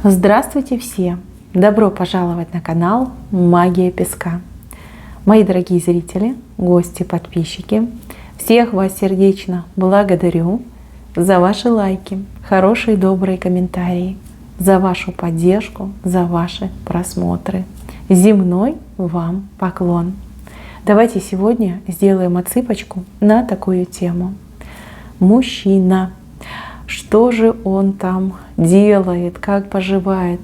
Здравствуйте все! Добро пожаловать на канал Магия Песка. Мои дорогие зрители, гости, подписчики, всех вас сердечно благодарю за ваши лайки, хорошие добрые комментарии, за вашу поддержку, за ваши просмотры. Земной вам поклон! Давайте сегодня сделаем отсыпочку на такую тему. Мужчина. Что же он там делает, как поживает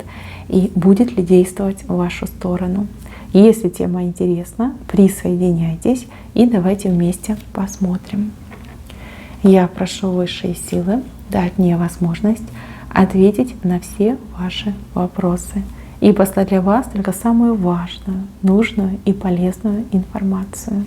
и будет ли действовать в вашу сторону. Если тема интересна, присоединяйтесь и давайте вместе посмотрим. Я прошу высшие силы дать мне возможность ответить на все ваши вопросы и послать для вас только самую важную, нужную и полезную информацию.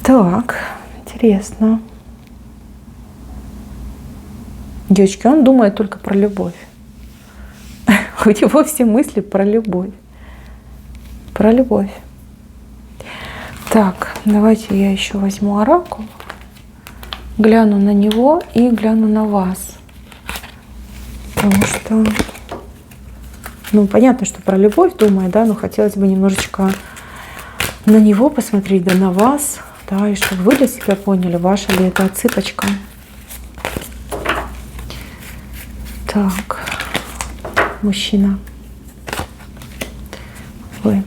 Так, интересно. Девочки, он думает только про любовь. У него все мысли про любовь. Про любовь. Так, давайте я еще возьму оракул, гляну на него и гляну на вас. Потому что, понятно, что про любовь думает, да, но хотелось бы немножечко на него посмотреть, да на вас. Да, и чтобы вы для себя поняли, ваша ли это отсыпочка. Так, мужчина. Вы.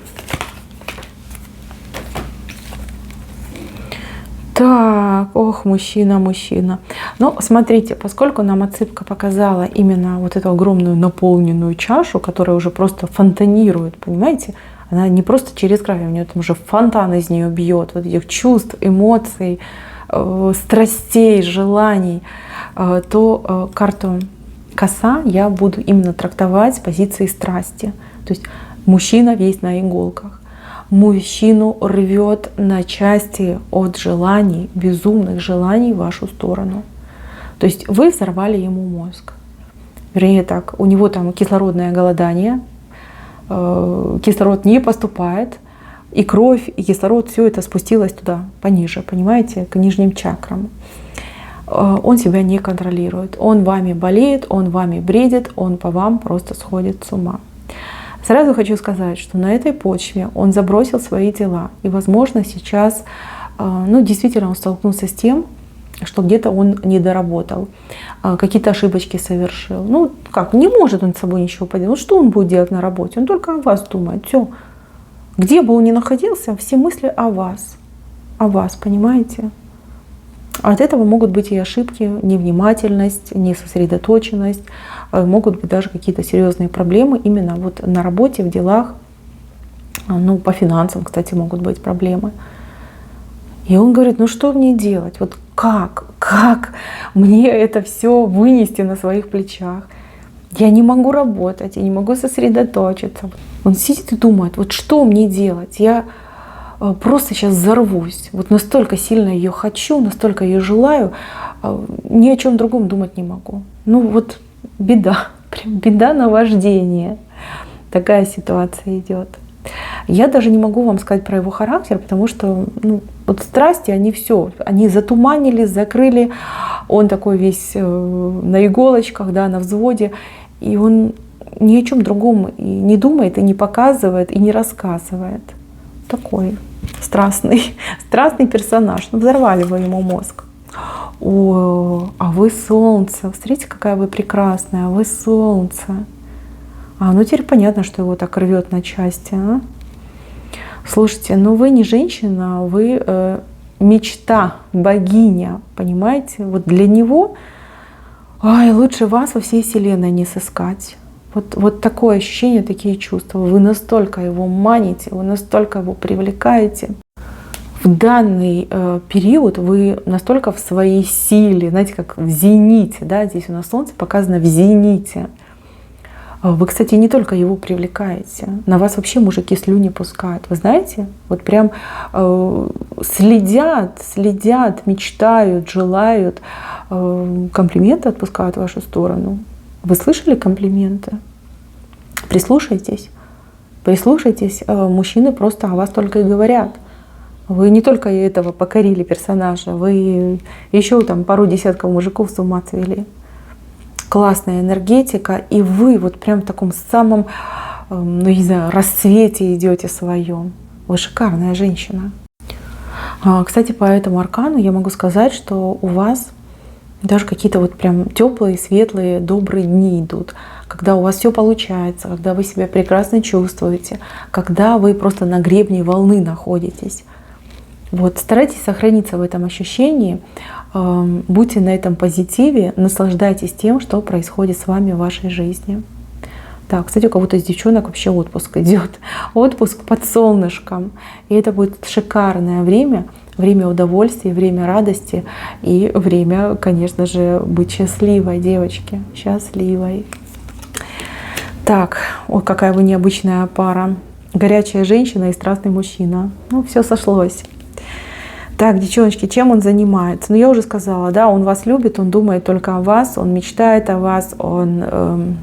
Так, ох, мужчина. Ну, смотрите, поскольку нам отсыпка показала именно вот эту огромную наполненную чашу, которая уже просто фонтанирует, понимаете? Она не просто через край, у нее там уже фонтан из нее бьет, вот этих чувств, эмоций, страстей, желаний, то карту коса я буду именно трактовать с позиции страсти. То есть мужчина весь на иголках. Мужчину рвет на части от желаний, безумных желаний в вашу сторону. То есть вы взорвали ему мозг. Вернее так, у него там кислородное голодание, кислород не поступает, и кровь, и кислород, все это спустилось туда, пониже, понимаете, к нижним чакрам. Он себя не контролирует, он вами болеет, он вами бредит, он по вам просто сходит с ума. Сразу хочу сказать, что на этой почве он забросил свои дела, и, возможно, сейчас, действительно он столкнулся с тем, что где-то он не доработал, какие-то ошибочки совершил. Не может он с собой ничего поделать. Что он будет делать на работе? Он только о вас думает. Все. Где бы он ни находился, все мысли о вас. О вас, понимаете? От этого могут быть и ошибки, невнимательность, несосредоточенность, могут быть даже какие-то серьезные проблемы именно вот на работе, в делах. По финансам, кстати, могут быть проблемы. И он говорит, что мне делать? Вот как мне это все вынести на своих плечах? Я не могу работать, я не могу сосредоточиться. Он сидит и думает, вот что мне делать? Я просто сейчас взорвусь. Вот настолько сильно ее хочу, настолько ее желаю, ни о чем другом думать не могу. Беда, прям беда на вождение. Такая ситуация идет. Я даже не могу вам сказать про его характер, потому что страсти, они затуманили, закрыли. Он такой весь на иголочках, да, на взводе. И он ни о чем другом и не думает, и не показывает, и не рассказывает. Такой страстный персонаж. Взорвали вы ему мозг. О, а вы солнце. Смотрите, какая вы прекрасная. Вы солнце. Теперь понятно, что его так рвет на части. Слушайте, вы не женщина, вы мечта, богиня, понимаете? Вот для него лучше вас во всей вселенной не сыскать. Вот такое ощущение, такие чувства. Вы настолько его маните, вы настолько его привлекаете. В данный период вы настолько в своей силе, знаете, как в зените. Да? Здесь у нас солнце показано в зените. Вы, кстати, не только его привлекаете, на вас вообще мужики слюни пускают. Вы знаете, вот прям следят, мечтают, желают, комплименты отпускают в вашу сторону. Вы слышали комплименты? Прислушайтесь. Прислушайтесь, мужчины просто о вас только и говорят. Вы не только этого покорили персонажа, вы еще там пару десятков мужиков с ума свели. Классная энергетика, и вы вот прям в таком самом, ну не знаю, расцвете идете своем. Вы шикарная женщина. Кстати, по этому аркану я могу сказать, что у вас даже какие-то вот прям теплые, светлые, добрые дни идут, когда у вас все получается, когда вы себя прекрасно чувствуете, когда вы просто на гребне волны находитесь. Вот, старайтесь сохраниться в этом ощущении, будьте на этом позитиве, наслаждайтесь тем, что происходит с вами в вашей жизни. Да, кстати, у кого-то из девчонок вообще отпуск идет. Отпуск под солнышком. И это будет шикарное время, время удовольствия, время радости и время, конечно же, быть счастливой, девочки, счастливой. Так, ой, какая вы необычная пара. Горячая женщина и страстный мужчина. Ну, все сошлось. Так, девчоночки, чем он занимается? Ну, я уже сказала, да, он вас любит, он думает только о вас, он мечтает о вас, он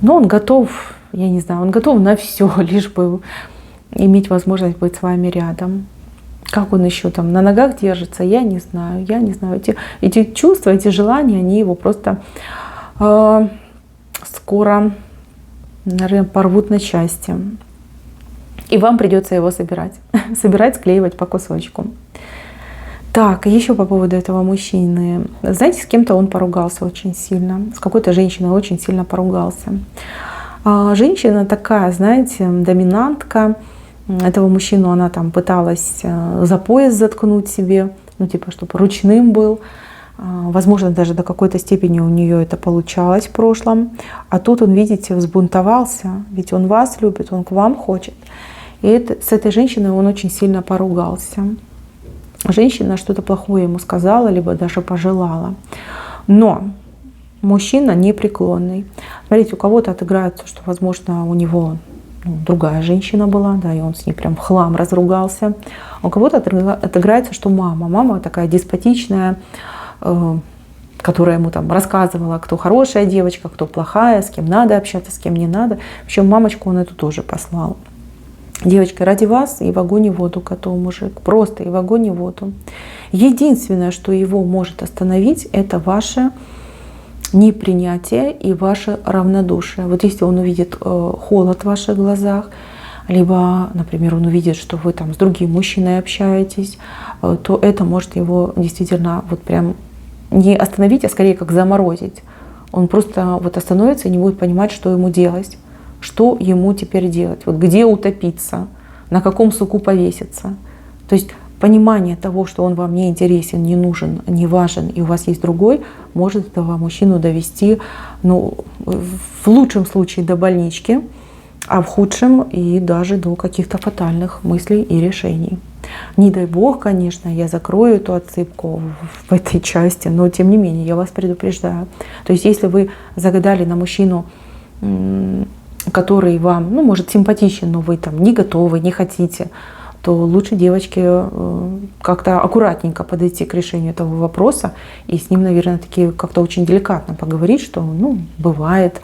готов, я не знаю, он готов на все, лишь бы иметь возможность быть с вами рядом. Как он еще там на ногах держится, я не знаю. Эти чувства, эти желания, они его просто скоро, наверное, порвут на части. И вам придется его собирать. Собирать, склеивать по кусочку. Так, еще по поводу этого мужчины. Знаете, с кем-то он поругался очень сильно. С какой-то женщиной очень сильно поругался. Женщина такая, знаете, доминантка. Этого мужчину она там пыталась за пояс заткнуть себе. Ну, типа, чтобы ручным был. Возможно, даже до какой-то степени у нее это получалось в прошлом. А тут он, видите, взбунтовался. Ведь он вас любит, он к вам хочет. И с этой женщиной он очень сильно поругался. Женщина что-то плохое ему сказала, либо даже пожелала. Но мужчина непреклонный. Смотрите, у кого-то отыграется, что, возможно, у него другая женщина была, да, и он с ней прям в хлам разругался. У кого-то отыграется, что мама такая деспотичная, которая ему там рассказывала, кто хорошая девочка, кто плохая, с кем надо общаться, с кем не надо. Причем мамочку он эту тоже послал. Девочка, ради вас и в огонь и в воду готов мужик. Просто и в огонь и в воду. Единственное, что его может остановить, это ваше непринятие и ваше равнодушие. Вот если он увидит холод в ваших глазах, либо, например, он увидит, что вы там с другим мужчиной общаетесь, то это может его действительно вот прям не остановить, а скорее как заморозить. Он просто вот остановится и не будет понимать, что ему делать. Что ему теперь делать? Вот где утопиться? На каком суку повеситься? То есть понимание того, что он вам не интересен, не нужен, не важен, и у вас есть другой, может этого мужчину довести, ну, в лучшем случае до больнички, а в худшем и даже до каких-то фатальных мыслей и решений. Не дай бог, конечно, я закрою эту отсыпку в этой части, но тем не менее я вас предупреждаю. То есть если вы загадали на мужчину, который вам, ну, может, симпатичен, но вы там не готовы, не хотите, то лучше, девочки, как-то аккуратненько подойти к решению этого вопроса и с ним, наверное, таки как-то очень деликатно поговорить, что, ну, бывает,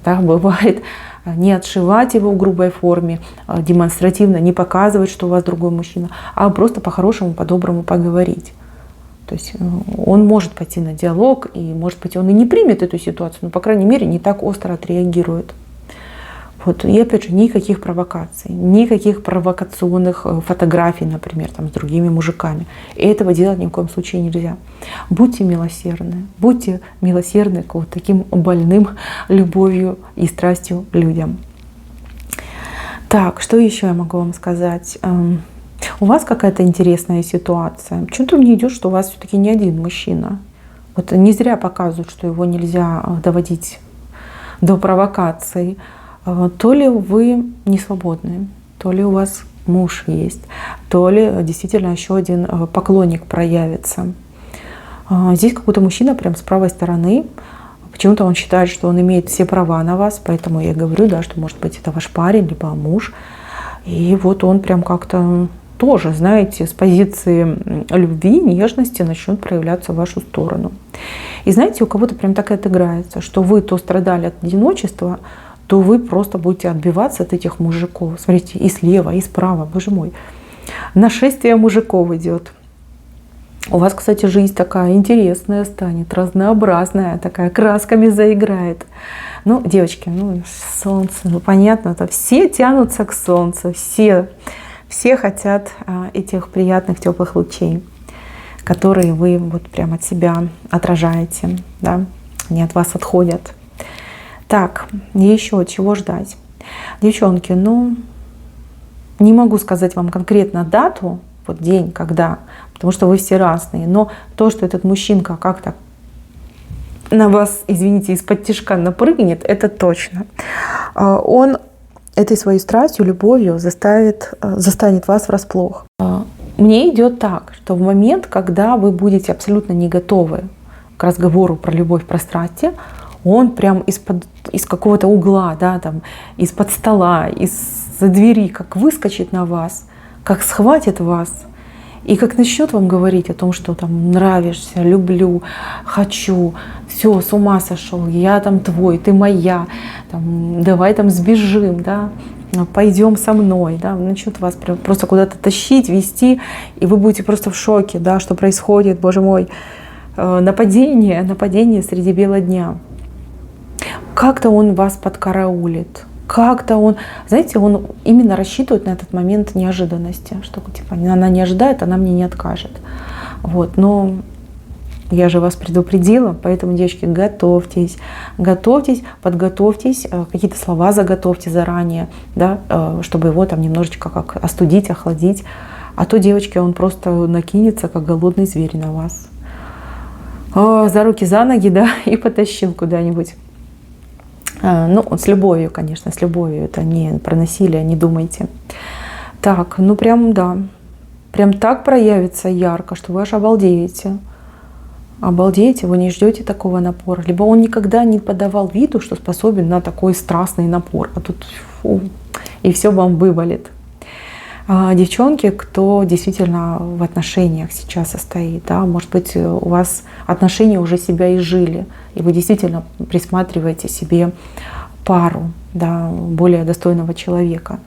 да, бывает, не отшивать его в грубой форме, демонстративно не показывать, что у вас другой мужчина, а просто по-хорошему, по-доброму поговорить. То есть он может пойти на диалог, и, может быть, он и не примет эту ситуацию, но, по крайней мере, не так остро отреагирует. Вот. И опять же, никаких провокаций, никаких провокационных фотографий, например, там, с другими мужиками. И этого делать ни в коем случае нельзя. Будьте милосердны к вот таким больным любовью и страстью людям. Так, что еще я могу вам сказать? У вас какая-то интересная ситуация. Почему-то мне идет, что у вас все-таки не один мужчина. Вот не зря показывают, что его нельзя доводить до провокаций. То ли вы не свободны, то ли у вас муж есть, то ли действительно еще один поклонник проявится. Здесь какой-то мужчина прям с правой стороны. Почему-то он считает, что он имеет все права на вас, поэтому я говорю, да, что может быть это ваш парень, либо муж. И вот он прям как-то тоже, знаете, с позиции любви, нежности начнет проявляться в вашу сторону. И знаете, у кого-то прям так и отыграется, что вы то страдали от одиночества, то вы просто будете отбиваться от этих мужиков. Смотрите, и слева, и справа, боже мой. Нашествие мужиков идет. У вас, кстати, жизнь такая интересная станет, разнообразная, такая красками заиграет. Ну, девочки, ну, солнце, ну, понятно, то все тянутся к солнцу, все хотят этих приятных теплых лучей, которые вы вот прям от себя отражаете, да, они от вас отходят. Так, еще чего ждать? Девчонки, ну, не могу сказать вам конкретно дату, вот день, когда, потому что вы все разные, но то, что этот мужчинка как-то на вас, извините, из-под тишка напрыгнет, это точно. Он этой своей страстью, любовью застанет вас врасплох. Мне идет так, что в момент, когда вы будете абсолютно не готовы к разговору про любовь, про страсти, он прям из какого-то угла, да, там, из-под стола, из-за двери, как выскочит на вас, как схватит вас и как начнет вам говорить о том, что там нравишься, люблю, хочу, все, с ума сошел, я там твой, ты моя, там, давай там сбежим, да, пойдем со мной, да, начнет вас просто куда-то тащить, вести, и вы будете просто в шоке, да, что происходит, боже мой, нападение среди бела дня. Как-то он вас подкараулит, как-то он, знаете, он именно рассчитывает на этот момент неожиданности, что типа она не ожидает, она мне не откажет. Вот, но я же вас предупредила, поэтому, девочки, готовьтесь, подготовьтесь, какие-то слова заготовьте заранее, да, чтобы его там немножечко как остудить, охладить. А то, девочки, он просто накинется, как голодный зверь на вас. За руки, за ноги, да, и потащил куда-нибудь. Ну, с любовью, конечно, с любовью. Это не про насилие, не думайте. Так, ну прям, да. Прям так проявится ярко, что вы аж обалдеете. Обалдеете, вы не ждете такого напора. Либо он никогда не подавал виду, что способен на такой страстный напор. А тут фу, и все вам вывалит. Девчонки, кто действительно в отношениях сейчас состоит, да, может быть, у вас отношения уже себя изжили, и вы действительно присматриваете себе пару, да, более достойного человека.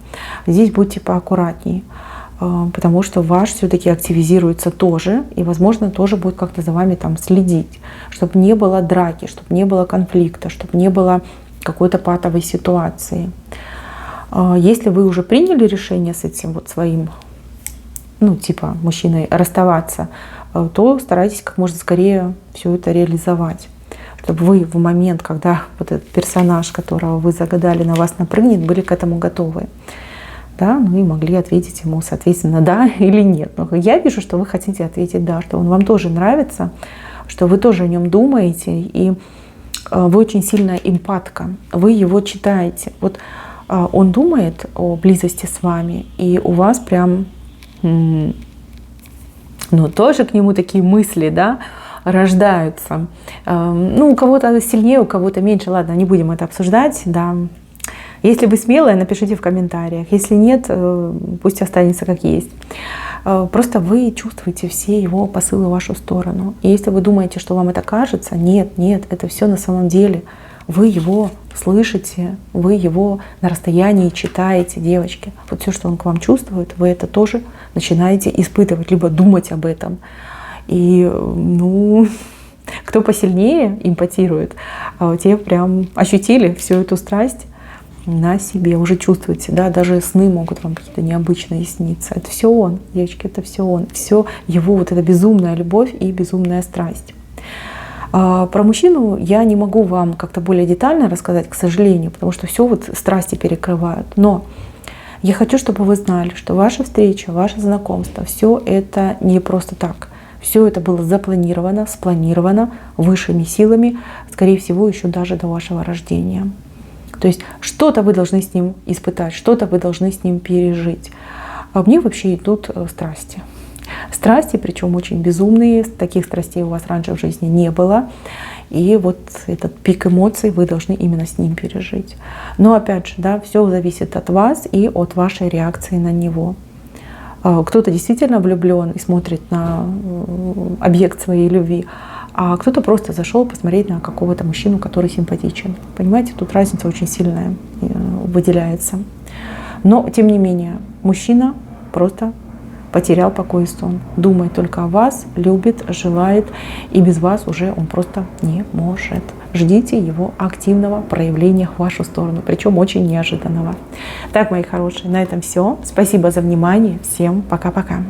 Здесь будьте поаккуратней, потому что ваш все-таки активизируется тоже, и, возможно, тоже будет как-то за вами там следить, чтобы не было драки, чтобы не было конфликта, чтобы не было какой-то патовой ситуации. Если вы уже приняли решение с этим вот своим, ну, типа мужчиной расставаться, то старайтесь как можно скорее все это реализовать. Чтобы вы в момент, когда вот этот персонаж, которого вы загадали, на вас напрыгнет, были к этому готовы. Да, ну и могли ответить ему, соответственно, да или нет. Но я вижу, что вы хотите ответить да, что он вам тоже нравится, что вы тоже о нем думаете, и вы очень сильная эмпатка, вы его читаете. Вот он думает о близости с вами, и у вас прям, ну, тоже к нему такие мысли, да, рождаются. Ну, у кого-то сильнее, у кого-то меньше. Ладно, не будем это обсуждать, да. Если вы смелые, напишите в комментариях. Если нет, пусть останется как есть. Просто вы чувствуете все его посылы в вашу сторону. И если вы думаете, что вам это кажется, нет, это все на самом деле. Вы его слышите, вы его на расстоянии читаете, девочки. Вот все, что он к вам чувствует, вы это тоже начинаете испытывать, либо думать об этом. И, ну, кто посильнее импотирует, те прям ощутили всю эту страсть на себе, уже чувствуете, да, даже сны могут вам какие-то необычные сниться. Это все он, девочки, это все он, все его вот эта безумная любовь и безумная страсть. Про мужчину я не могу вам как-то более детально рассказать, к сожалению, потому что все вот страсти перекрывают. Но я хочу, чтобы вы знали, что ваша встреча, ваше знакомство, все это не просто так. Все это было запланировано, спланировано высшими силами, скорее всего, еще даже до вашего рождения. То есть что-то вы должны с ним испытать, что-то вы должны с ним пережить. А мне вообще идут страсти. Страсти, причем очень безумные, таких страстей у вас раньше в жизни не было. И вот этот пик эмоций вы должны именно с ним пережить. Но опять же, да, все зависит от вас и от вашей реакции на него. Кто-то действительно влюблен и смотрит на объект своей любви, а кто-то просто зашел посмотреть на какого-то мужчину, который симпатичен. Понимаете, тут разница очень сильная выделяется. Но, тем не менее, мужчина просто потерял покой и сон. Думает только о вас, любит, желает, и без вас уже он просто не может. Ждите его активного проявления в вашу сторону, причем очень неожиданного. Так, мои хорошие, на этом все. Спасибо за внимание. Всем пока-пока.